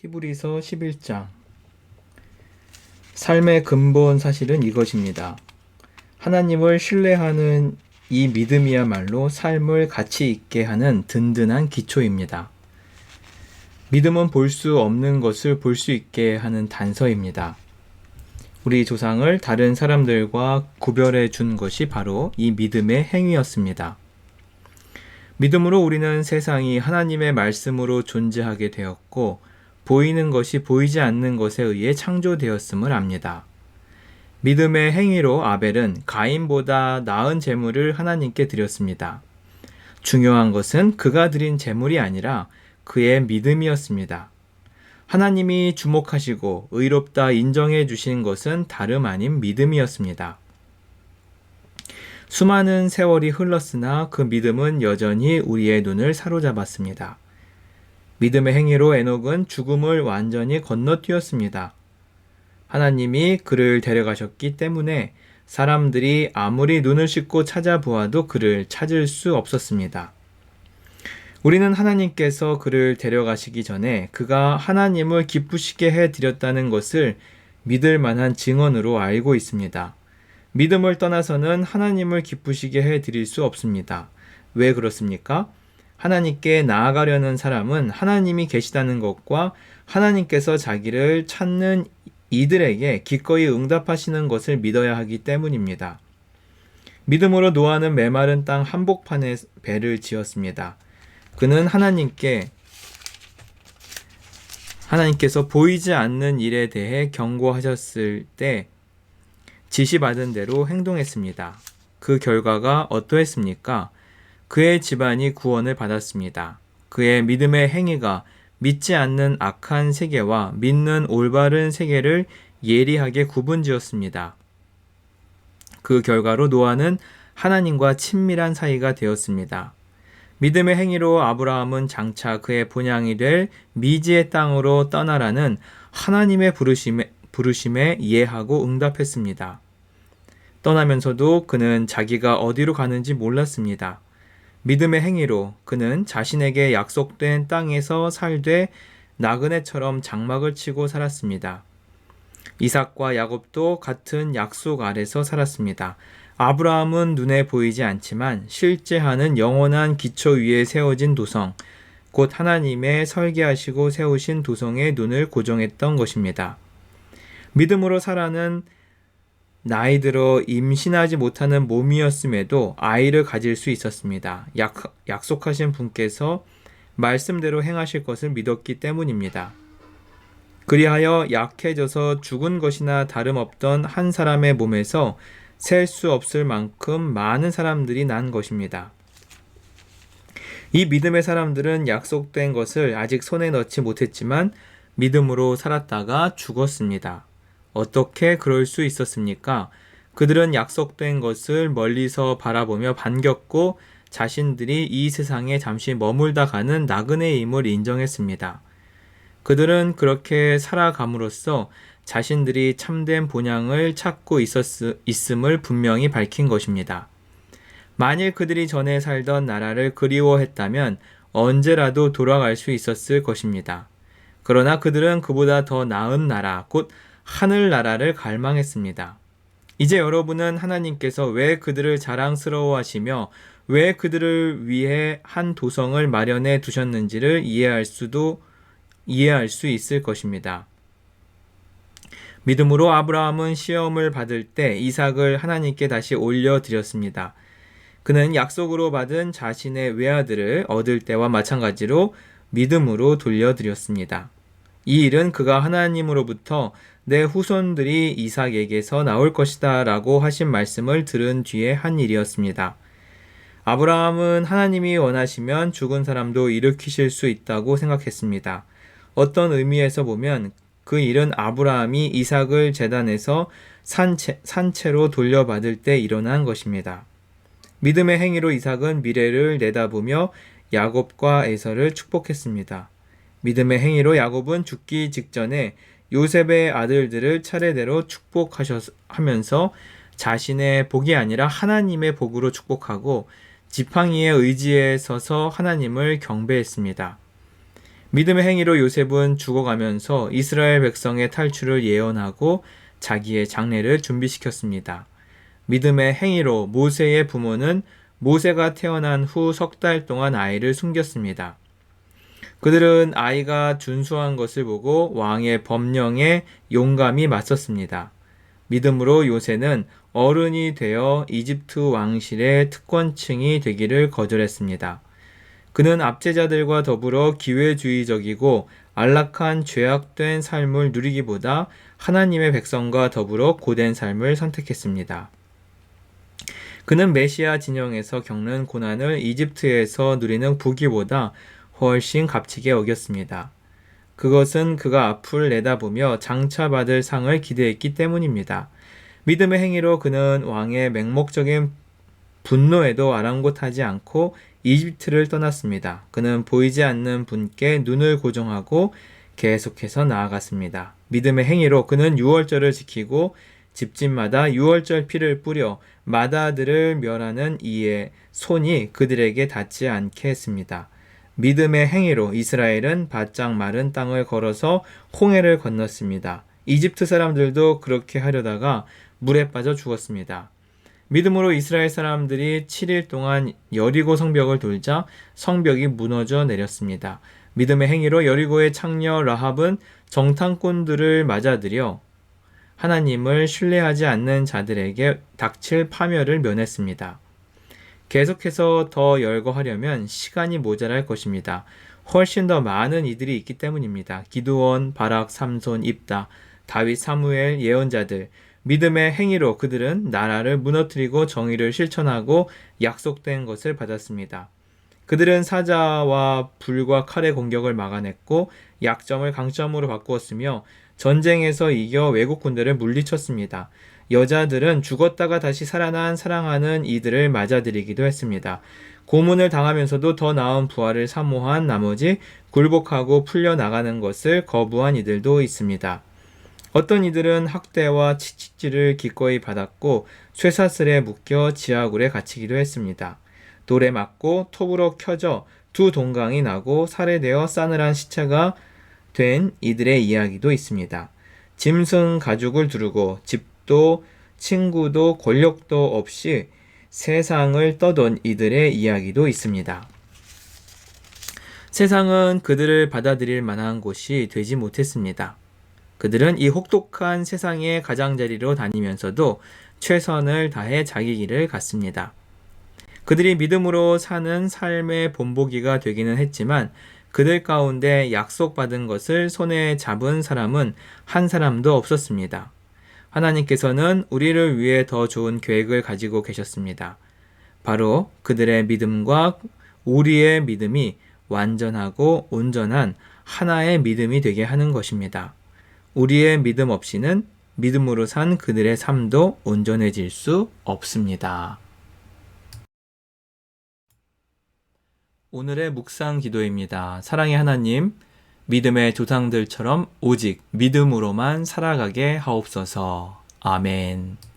히브리서 11장. 삶의 근본 사실은 이것입니다. 하나님을 신뢰하는 이 믿음이야말로 삶을 가치 있게 하는 든든한 기초입니다. 믿음은 볼 수 없는 것을 볼 수 있게 하는 단서입니다. 우리 조상을 다른 사람들과 구별해 준 것이 바로 이 믿음의 행위였습니다. 믿음으로 우리는 세상이 하나님의 말씀으로 존재하게 되었고, 보이는 것이 보이지 않는 것에 의해 창조되었음을 압니다. 믿음의 행위로 아벨은 가인보다 나은 제물을 하나님께 드렸습니다. 중요한 것은 그가 드린 제물이 아니라 그의 믿음이었습니다. 하나님이 주목하시고 의롭다 인정해 주신 것은 다름 아닌 믿음이었습니다. 수많은 세월이 흘렀으나 그 믿음은 여전히 우리의 눈을 사로잡았습니다. 믿음의 행위로 에녹은 죽음을 완전히 건너뛰었습니다. 하나님이 그를 데려가셨기 때문에 사람들이 아무리 눈을 씻고 찾아보아도 그를 찾을 수 없었습니다. 우리는 하나님께서 그를 데려가시기 전에 그가 하나님을 기쁘시게 해드렸다는 것을 믿을 만한 증언으로 알고 있습니다. 믿음을 떠나서는 하나님을 기쁘시게 해드릴 수 없습니다. 왜 그렇습니까? 하나님께 나아가려는 사람은 하나님이 계시다는 것과 하나님께서 자기를 찾는 이들에게 기꺼이 응답하시는 것을 믿어야 하기 때문입니다. 믿음으로 노아는 메마른 땅 한복판에 배를 지었습니다. 그는 하나님께서 보이지 않는 일에 대해 경고하셨을 때 지시받은 대로 행동했습니다. 그 결과가 어떠했습니까? 그의 집안이 구원을 받았습니다. 그의 믿음의 행위가 믿지 않는 악한 세계와 믿는 올바른 세계를 예리하게 구분지었습니다. 그 결과로 노아는 하나님과 친밀한 사이가 되었습니다. 믿음의 행위로 아브라함은 장차 그의 본향이 될 미지의 땅으로 떠나라는 하나님의 부르심에 이해하고 응답했습니다. 떠나면서도 그는 자기가 어디로 가는지 몰랐습니다. 믿음의 행위로 그는 자신에게 약속된 땅에서 살되 나그네처럼 장막을 치고 살았습니다. 이삭과 야곱도 같은 약속 아래서 살았습니다. 아브라함은 눈에 보이지 않지만 실제하는 영원한 기초 위에 세워진 도성, 곧 하나님의 설계하시고 세우신 도성에 눈을 고정했던 것입니다. 믿음으로 사라는 나이 들어 임신하지 못하는 몸이었음에도 아이를 가질 수 있었습니다. 약속하신 분께서 말씀대로 행하실 것을 믿었기 때문입니다. 그리하여 약해져서 죽은 것이나 다름없던 한 사람의 몸에서 셀 수 없을 만큼 많은 사람들이 난 것입니다. 이 믿음의 사람들은 약속된 것을 아직 손에 넣지 못했지만 믿음으로 살았다가 죽었습니다. 어떻게 그럴 수 있었습니까? 그들은 약속된 것을 멀리서 바라보며 반겼고 자신들이 이 세상에 잠시 머물다 가는 나그네임을 인정했습니다. 그들은 그렇게 살아감으로써 자신들이 참된 본향을 찾고 있음을 분명히 밝힌 것입니다. 만일 그들이 전에 살던 나라를 그리워했다면 언제라도 돌아갈 수 있었을 것입니다. 그러나 그들은 그보다 더 나은 나라, 곧 하늘나라를 갈망했습니다. 이제 여러분은 하나님께서 왜 그들을 자랑스러워하시며 왜 그들을 위해 한 도성을 마련해 두셨는지를 이해할 수 있을 것입니다. 믿음으로 아브라함은 시험을 받을 때 이삭을 하나님께 다시 올려드렸습니다. 그는 약속으로 받은 자신의 외아들을 얻을 때와 마찬가지로 믿음으로 돌려드렸습니다. 이 일은 그가 하나님으로부터 내 후손들이 이삭에게서 나올 것이다 라고 하신 말씀을 들은 뒤에 한 일이었습니다. 아브라함은 하나님이 원하시면 죽은 사람도 일으키실 수 있다고 생각했습니다. 어떤 의미에서 보면 그 일은 아브라함이 이삭을 제단에서 산채로 돌려받을 때 일어난 것입니다. 믿음의 행위로 이삭은 미래를 내다보며 야곱과 에서를 축복했습니다. 믿음의 행위로 야곱은 죽기 직전에 요셉의 아들들을 차례대로 축복하면서 자신의 복이 아니라 하나님의 복으로 축복하고 지팡이의 의지에 서서 하나님을 경배했습니다. 믿음의 행위로 요셉은 죽어가면서 이스라엘 백성의 탈출을 예언하고 자기의 장례를 준비시켰습니다. 믿음의 행위로 모세의 부모는 모세가 태어난 후 석 달 동안 아이를 숨겼습니다. 그들은 아이가 준수한 것을 보고 왕의 법령에 용감히 맞섰습니다. 믿음으로 요새는 어른이 되어 이집트 왕실의 특권층이 되기를 거절했습니다. 그는 압제자들과 더불어 기회주의적이고 안락한 죄악된 삶을 누리기보다 하나님의 백성과 더불어 고된 삶을 선택했습니다. 그는 메시아 진영에서 겪는 고난을 이집트에서 누리는 부귀보다 훨씬 값지게 여겼습니다. 그것은 그가 앞을 내다보며 장차 받을 상을 기대했기 때문입니다. 믿음의 행위로 그는 왕의 맹목적인 분노에도 아랑곳하지 않고 이집트를 떠났습니다. 그는 보이지 않는 분께 눈을 고정하고 계속해서 나아갔습니다. 믿음의 행위로 그는 유월절을 지키고 집집마다 유월절 피를 뿌려 마다들을 멸하는 이의 손이 그들에게 닿지 않게 했습니다. 믿음의 행위로 이스라엘은 바짝 마른 땅을 걸어서 홍해를 건넜습니다. 이집트 사람들도 그렇게 하려다가 물에 빠져 죽었습니다. 믿음으로 이스라엘 사람들이 7일 동안 여리고 성벽을 돌자 성벽이 무너져 내렸습니다. 믿음의 행위로 여리고의 창녀 라합은 정탐꾼들을 맞아들여 하나님을 신뢰하지 않는 자들에게 닥칠 파멸을 면했습니다. 계속해서 더 열거하려면 시간이 모자랄 것입니다. 훨씬 더 많은 이들이 있기 때문입니다. 기드온, 바락, 삼손, 입다, 다윗, 사무엘, 예언자들, 믿음의 행위로 그들은 나라를 무너뜨리고 정의를 실천하고 약속된 것을 받았습니다. 그들은 사자와 불과 칼의 공격을 막아냈고 약점을 강점으로 바꾸었으며 전쟁에서 이겨 외국군대를 물리쳤습니다. 여자들은 죽었다가 다시 살아난 사랑하는 이들을 맞아들이기도 했습니다. 고문을 당하면서도 더 나은 부활을 사모한 나머지 굴복하고 풀려나가는 것을 거부한 이들도 있습니다. 어떤 이들은 학대와 채찍질을 기꺼이 받았고 쇠사슬에 묶여 지하굴에 갇히기도 했습니다. 돌에 맞고 톱으로 켜져 두 동강이 나고 살해되어 싸늘한 시체가 된 이들의 이야기도 있습니다. 짐승 가죽을 두르고 집도 친구도 권력도 없이 세상을 떠돈 이들의 이야기도 있습니다. 세상은 그들을 받아들일 만한 곳이 되지 못했습니다. 그들은 이 혹독한 세상의 가장자리로 다니면서도 최선을 다해 자기 길을 갔습니다. 그들이 믿음으로 사는 삶의 본보기가 되기는 했지만 그들 가운데 약속받은 것을 손에 잡은 사람은 한 사람도 없었습니다. 하나님께서는 우리를 위해 더 좋은 계획을 가지고 계셨습니다. 바로 그들의 믿음과 우리의 믿음이 완전하고 온전한 하나의 믿음이 되게 하는 것입니다. 우리의 믿음 없이는 믿음으로 산 그들의 삶도 온전해질 수 없습니다. 오늘의 묵상 기도입니다. 사랑의 하나님, 믿음의 조상들처럼 오직 믿음으로만 살아가게 하옵소서. 아멘.